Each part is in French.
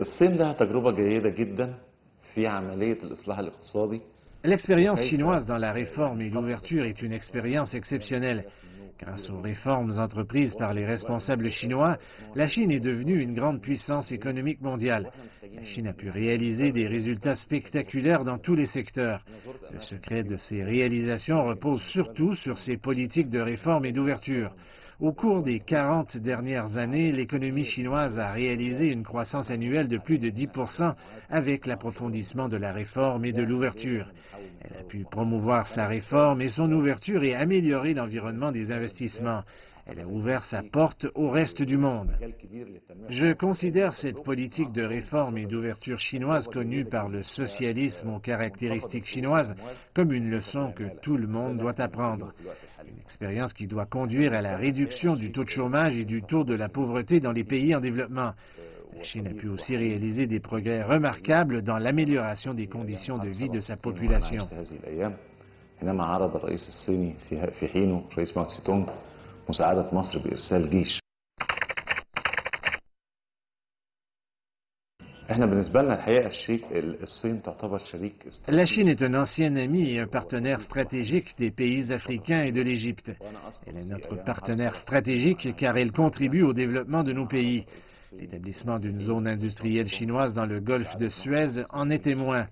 الصين لها تجربة جيدة جدا في عملية الإصلاح الاقتصادي. L'expérience chinoise dans la réforme et l'ouverture est une expérience exceptionnelle. Grâce aux réformes entreprises par les responsables chinois, la Chine est devenue une grande puissance économique mondiale. La Chine a pu réaliser des résultats spectaculaires dans tous les secteurs. Le secret de ces réalisations repose surtout sur ses politiques de réforme et d'ouverture. Au cours des 40 dernières années, l'économie chinoise a réalisé une croissance annuelle de plus de 10% avec l'approfondissement de la réforme et de l'ouverture. Elle a pu promouvoir sa réforme et son ouverture et améliorer l'environnement des investissements. Elle a ouvert sa porte au reste du monde. Je considère cette politique de réforme et d'ouverture chinoise connue par le socialisme aux caractéristiques chinoises comme une leçon que tout le monde doit apprendre. Une expérience qui doit conduire à la réduction du taux de chômage et du taux de la pauvreté dans les pays en développement. La Chine a pu aussi réaliser des progrès remarquables dans l'amélioration des conditions de vie de sa population. La Chine est un ancien ami et un partenaire stratégique des pays africains et de l'Égypte. Elle est notre partenaire stratégique car elle contribue au développement de nos pays. L'établissement d'une zone industrielle chinoise dans le golfe de Suez en est témoin.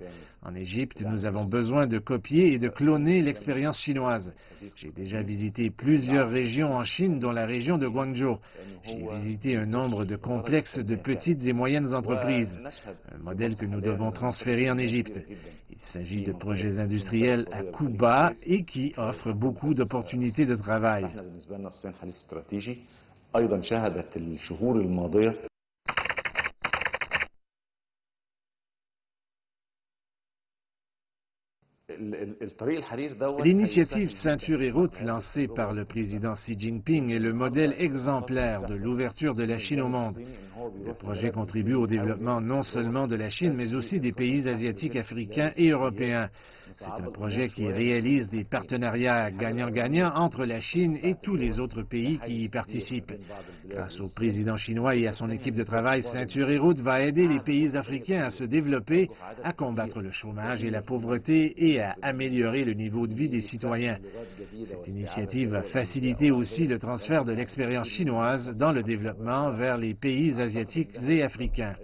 En Égypte, nous avons besoin de copier et de cloner l'expérience chinoise. J'ai déjà visité plusieurs régions en Chine, dont la région de Guangzhou. J'ai visité un nombre de complexes de petites et moyennes entreprises, un modèle que nous devons transférer en Égypte. Il s'agit de projets industriels à coût bas et qui offrent beaucoup d'opportunités de travail. L'initiative Ceinture et Route lancée par le président Xi Jinping est le modèle exemplaire de l'ouverture de la Chine au monde. Le projet contribue au développement non seulement de la Chine, mais aussi des pays asiatiques, africains et européens. C'est un projet qui réalise des partenariats gagnant-gagnant entre la Chine et tous les autres pays qui y participent. Grâce au président chinois et à son équipe de travail, Ceinture et Route va aider les pays africains à se développer, à combattre le chômage et la pauvreté et à améliorer le niveau de vie des citoyens. Cette initiative va faciliter aussi le transfert de l'expérience chinoise dans le développement vers les pays asiatiques et africains.